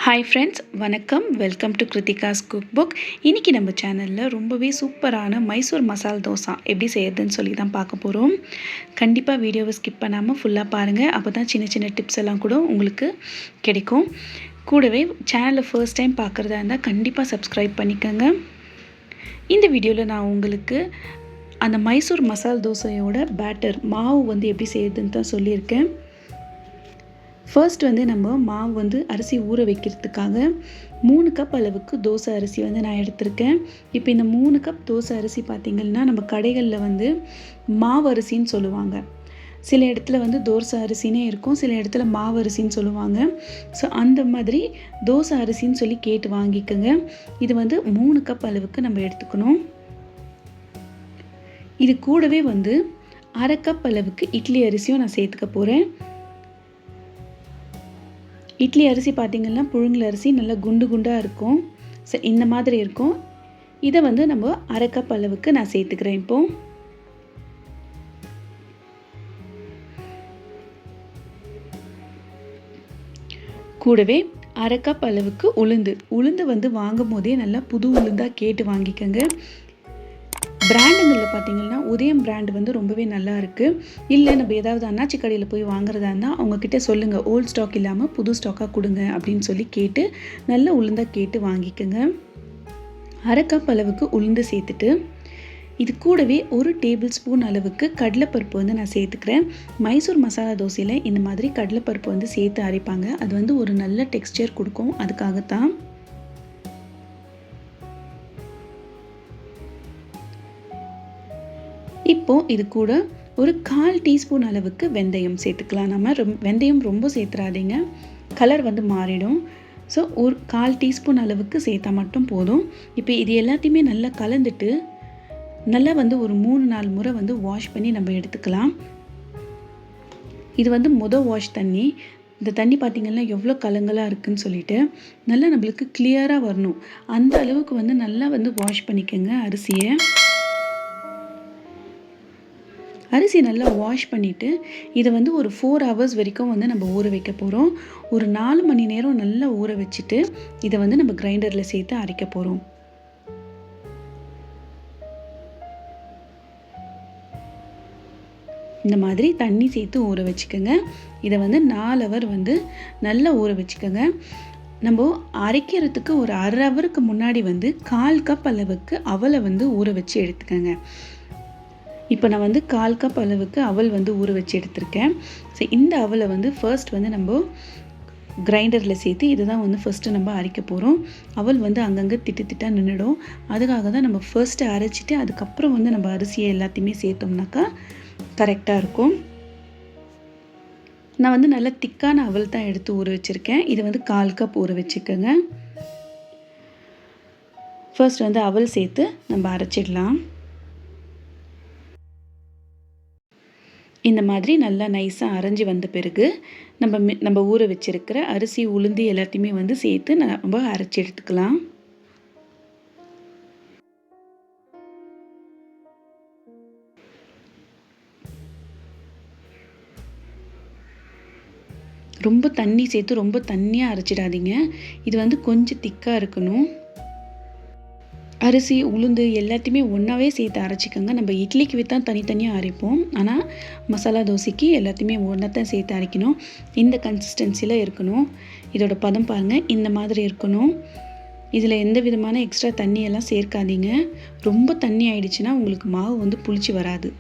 Hi friends, வணக்கம். Welcome to Kiruthika's cook book. இன்றைக்கி நம்ம சேனலில் ரொம்பவே சூப்பரான மைசூர் மசால் தோசை எப்படி செய்யறதுன்னு சொல்லி தான் பார்க்க போகிறோம். கண்டிப்பாக வீடியோவை ஸ்கிப் பண்ணாமல் ஃபுல்லாக பாருங்கள். அப்போ தான் சின்ன சின்ன டிப்ஸ் எல்லாம் கூட உங்களுக்கு கிடைக்கும். கூடவே சேனலில் ஃபர்ஸ்ட் டைம் பார்க்குறதா இருந்தால் கண்டிப்பாக சப்ஸ்கிரைப் பண்ணிக்கோங்க. இந்த வீடியோவில் நான் உங்களுக்கு அந்த மைசூர் மசால் தோசையோட பேட்டர் மாவு எப்படி செய்யறதுன்னு தான் சொல்லியிருக்கேன். ஃபர்ஸ்ட் நம்ம மாவு அரிசி ஊற வைக்கிறதுக்காக 3 கப் அளவுக்கு தோசை அரிசி நான் எடுத்திருக்கேன். இப்போ இந்த 3 கப் தோசை அரிசி பார்த்திங்கன்னா நம்ம கடைகளில் மாவு அரிசின்னு சொல்லுவாங்க. சில இடத்துல தோசை அரிசினே இருக்கும், சில இடத்துல மாவு அரிசின்னு சொல்லுவாங்க. ஸோ அந்த மாதிரி தோசை அரிசின்னு சொல்லி கேட்டு வாங்கிக்கோங்க. இது 3 கப் அளவுக்கு நம்ம எடுத்துக்கணும். இது கூடவே 1/2 கப் அளவுக்கு இட்லி அரிசியும் நான் சேர்த்துக்க போகிறேன். இட்லி அரிசி பார்த்திங்கன்னா புழுங்கல் அரிசி நல்லா குண்டு குண்டாக இருக்கும். ஸோ இந்த மாதிரி இருக்கும். இதை நம்ம 1/2 கப் அளவுக்கு நான் சேர்த்துக்கிறேன். இப்போது கூடவே 1/2 கப் அளவுக்கு உளுந்து வாங்கும் போதே நல்லா புது உளுந்தாக கேட்டு வாங்கிக்கோங்க. பிராண்டுங்களில் பார்த்திங்கன்னா உதயம் பிராண்டு ரொம்பவே நல்லா இருக்குது. இல்லை நம்ம ஏதாவது அண்ணாச்சி கடையில் போய் வாங்குறதா இருந்தால் அவங்கக்கிட்ட சொல்லுங்கள், ஓல்ட் ஸ்டாக் இல்லாமல் புது ஸ்டாக்காக கொடுங்க அப்படின்னு சொல்லி கேட்டு நல்ல உளுந்தாக கேட்டு வாங்கிக்கோங்க. 1/2 கப் அளவுக்கு உளுந்து சேர்த்துட்டு இது கூடவே 1 டேபிள் ஸ்பூன் அளவுக்கு கடலைப்பருப்பு நான் சேர்த்துக்கிறேன். மைசூர் மசாலா தோசையில் இந்த மாதிரி கடலைப்பருப்பு சேர்த்து அரைப்பாங்க. அது ஒரு நல்ல டெக்ஸ்சர் கொடுக்கும், அதுக்காகத்தான். இப்போது இது கூட ஒரு 1/4 டீஸ்பூன் அளவுக்கு வெந்தயம் சேர்த்துக்கலாம். நம்ம வெந்தயம் ரொம்ப சேர்த்துறாதீங்க, கலர் மாறிடும். ஸோ ஒரு 1/4 டீஸ்பூன் அளவுக்கு சேர்த்தா மட்டும் போதும். இப்போ இது எல்லாத்தையுமே நல்லா கலந்துட்டு நல்லா ஒரு 3-4 முறை வாஷ் பண்ணி நம்ம எடுத்துக்கலாம். இது மொதல் வாஷ் தண்ணி. இந்த தண்ணி பார்த்திங்கன்னா எவ்வளோ கலங்களாக இருக்குதுன்னு சொல்லிட்டு நல்லா நம்மளுக்கு கிளியராக வரணும். அந்த அளவுக்கு நல்லா வாஷ் பண்ணிக்கோங்க அரிசியை. அரிசி நல்லா வாஷ் பண்ணிவிட்டு இதை ஒரு 4 ஹவர்ஸ் வரைக்கும் நம்ம ஊற வைக்க போகிறோம். ஒரு 4 மணி நேரம் நல்லா ஊற வச்சுட்டு இதை நம்ம கிரைண்டரில் சேர்த்து அரைக்க போகிறோம். இந்த மாதிரி தண்ணி சேர்த்து ஊற வச்சுக்கோங்க. இதை 4 ஹவர் நல்லா ஊற வச்சுக்கோங்க. நம்ம அரைக்கிறதுக்கு ஒரு 1/2 ஹவருக்கு முன்னாடி 1/4 கப் அளவுக்கு அவலை ஊற வச்சு எடுத்துக்கோங்க. இப்போ நான் 1/4 கப் அளவுக்கு அவல் ஊற வச்சு எடுத்திருக்கேன். ஸோ இந்த அவலை ஃபர்ஸ்ட் நம்ம கிரைண்டரில் சேர்த்து இதை தான் ஃபஸ்ட்டு நம்ம அரைக்க போகிறோம். அவல் அங்கங்கே திட்டாக நின்றுடும். அதுக்காக தான் நம்ம ஃபர்ஸ்ட்டு அரைச்சிட்டு அதுக்கப்புறம் நம்ம அரிசியை எல்லாத்தையுமே சேர்த்தோம்னாக்கா கரெக்டாக இருக்கும். நான் நல்லா திக்கான அவல் தான் எடுத்து ஊற வச்சுருக்கேன். இது 1/4 கப் ஊற வச்சுக்கோங்க. ஃபர்ஸ்ட் அவல் சேர்த்து நம்ம அரைச்சிடலாம். இந்த மாதிரி நல்லா நைஸாக அரைஞ்சி வந்த பிறகு நம்ம ஊற வச்சுருக்கிற அரிசி உளுந்து எல்லாத்தையுமே சேர்த்து நம்ம அரைச்சி எடுத்துக்கலாம். ரொம்ப தண்ணி சேர்த்து ரொம்ப தண்ணியாக அரைச்சிடாதீங்க. இது கொஞ்சம் திக்காக இருக்கணும். அரிசி உளுந்து எல்லாத்தையுமே ஒன்றாவே சேர்த்து அரைச்சிக்கோங்க. நம்ம இட்லிக்கு தான் தனித்தனியாக அரைப்போம், ஆனால் மசாலா தோசைக்கு எல்லாத்தையுமே ஒன்றா தான் சேர்த்து அரைக்கணும். இந்த கன்சிஸ்டன்சியில் இருக்கணும். இதோட பதம் பாருங்கள், இந்த மாதிரி இருக்கணும். இதில் எந்த விதமான எக்ஸ்ட்ரா தண்ணியெல்லாம் சேர்க்காதீங்க. ரொம்ப தண்ணி ஆயிடுச்சுன்னா உங்களுக்கு மாவு புளிச்சு வராது.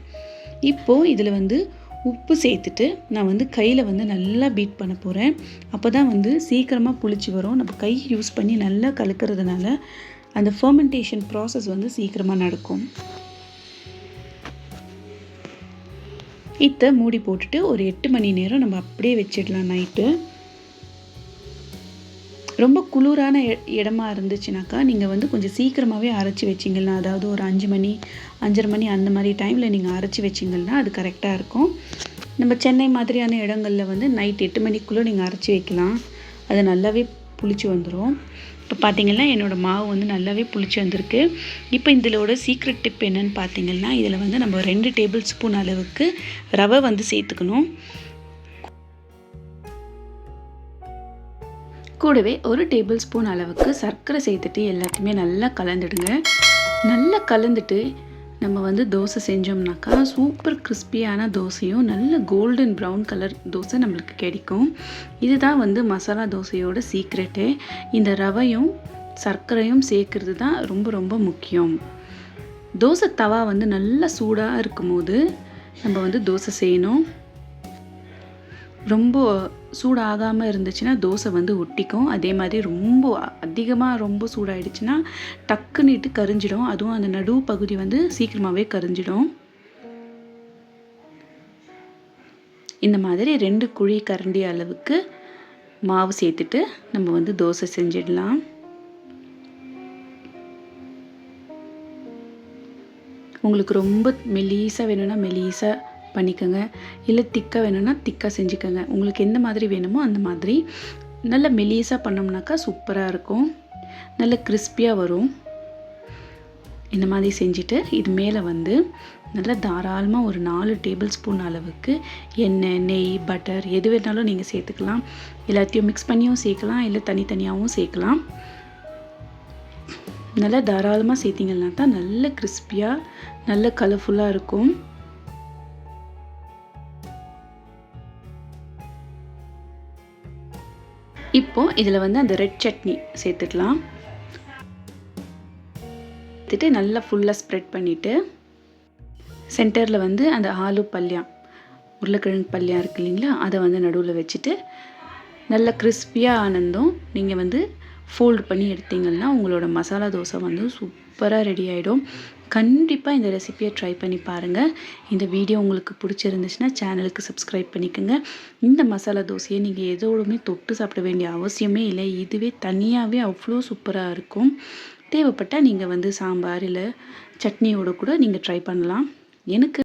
இப்போது இதில் உப்பு சேர்த்துட்டு நான் கையில் நல்லா பீட் பண்ண போகிறேன். அப்போ தான் சீக்கிரமாக புளிச்சு வரும். நம்ம கை யூஸ் பண்ணி நல்லா கலக்கிறதுனால அந்த ஃபர்மெண்டேஷன் ப்ராசஸ் சீக்கிரமாக நடக்கும். இதை மூடி போட்டுட்டு ஒரு 8 மணி நேரம் நம்ம அப்படியே வச்சிடலாம் நைட்டு. ரொம்ப குளிரான இடமா இருந்துச்சுனாக்கா நீங்கள் கொஞ்சம் சீக்கிரமாகவே அரைச்சி வச்சிங்கன்னா, அதாவது ஒரு 5 மணி 5:30 மணி அந்த மாதிரி டைமில் நீங்கள் அரைச்சி வச்சிங்கன்னா அது கரெக்டாக இருக்கும். நம்ம சென்னை மாதிரியான இடங்களில் நைட் 8 மணிக்குள்ளே நீங்கள் அரைச்சி வைக்கலாம். அது நல்லாவே புளிச்சு வந்துடும். இப்போ பார்த்திங்கன்னா என்னோடய மாவு நல்லாவே புளிச்சு வந்திருக்கு. இப்போ இதோட சீக்ரெட் டிப் என்னென்னு பார்த்திங்கன்னா, இதில் நம்ம 2 டேபிள் ஸ்பூன் அளவுக்கு ரவை சேர்த்துக்கணும். கூடவே 1 டேபிள் ஸ்பூன் அளவுக்கு சர்க்கரை சேர்த்துட்டு எல்லாத்தையுமே நல்லா கலந்துடுங்க. நல்லா கலந்துட்டு நம்ம வந்து தோசை செஞ்சோம்னாக்கா சூப்பர் கிறிஸ்பியான தோசையும் நல்ல கோல்டன் ப்ரௌன் கலர் தோசை நம்மளுக்கு கிடைக்கும். இதுதான் வந்து மசாலா தோசையோட சீக்ரெட்டு. இந்த ரவையும் சர்க்கரையும் சேர்க்கறது தான் ரொம்ப ரொம்ப முக்கியம். தோசை தவா வந்து நல்லா சூடாக இருக்கும்போது நம்ம வந்து தோசை செய்யணும். ரொம்ப சூடாகாமல் இருந்துச்சுன்னா தோசை வந்து ஒட்டிக்கும். அதே மாதிரி ரொம்ப அதிகமாக ரொம்ப சூடாயிடுச்சுன்னா டக்குன்னுட்டு கரிஞ்சிடும். அதுவும் அந்த நடு பகுதி வந்து சீக்கிரமாகவே கரிஞ்சிடும். இந்த மாதிரி 2 குழி கரண்டி அளவுக்கு மாவு சேர்த்துட்டு நம்ம வந்து தோசை செஞ்சிடலாம். உங்களுக்கு ரொம்ப மெலிசாக வேணும்னா மெலிசாக பண்ணிக்கோங்க, இல்லை திக்காக வேணும்னா திக்காக செஞ்சுக்கோங்க. உங்களுக்கு எந்த மாதிரி வேணுமோ அந்த மாதிரி. நல்ல மெலிசாக பண்ணோம்னாக்கா சூப்பராக இருக்கும், நல்ல கிறிஸ்பியாக வரும். இந்த மாதிரி செஞ்சுட்டு இது மேலே வந்து நல்லா தாராளமாக ஒரு 4 டேபிள் ஸ்பூன் அளவுக்கு எண்ணெய், நெய், பட்டர் எது வேணாலும் நீங்கள் சேர்த்துக்கலாம். எல்லாத்தையும் மிக்ஸ் பண்ணியும் சேர்க்கலாம், இல்லை தனித்தனியாகவும் சேர்க்கலாம். நல்லா தாராளமாக சேர்த்திங்கன்னா தான் நல்ல கிறிஸ்பியாக நல்ல கலர்ஃபுல்லாக இருக்கும். இப்போ இதில் வந்து அந்த ரெட் சட்னி சேர்த்துக்கலாம். சேர்த்துட்டு நல்லா ஃபுல்லாக ஸ்ப்ரெட் பண்ணிவிட்டு சென்டரில் வந்து அந்த ஆலு பல்லியம், உருளைக்கிழங்கு பல்லியம் இருக்குது இல்லைங்களா, அதை வந்து நடுவில் வச்சுட்டு நல்லா கிறிஸ்பியாக ஆனதும் நீங்கள் வந்து ஃபோல்டு பண்ணி எடுத்தீங்கன்னா உங்களோட மசாலா தோசை வந்து சூப்பராக ரெடி ஆகிடும். கண்டிப்பாக இந்த ரெசிபியை ட்ரை பண்ணி பாருங்கள். இந்த வீடியோ உங்களுக்கு பிடிச்சிருந்துச்சுன்னா சேனலுக்கு சப்ஸ்கிரைப் பண்ணிக்கோங்க. இந்த மசாலா தோசையை நீங்கள் எதோடுமே தொட்டு சாப்பிட வேண்டிய அவசியமே இல்லை. இதுவே தனியாகவே அவ்வளோ சூப்பராக இருக்கும். தேவைப்பட்டால் நீங்கள் வந்து சாம்பார் இல்லை சட்னியோடு கூட நீங்கள் ட்ரை பண்ணலாம். எனக்கு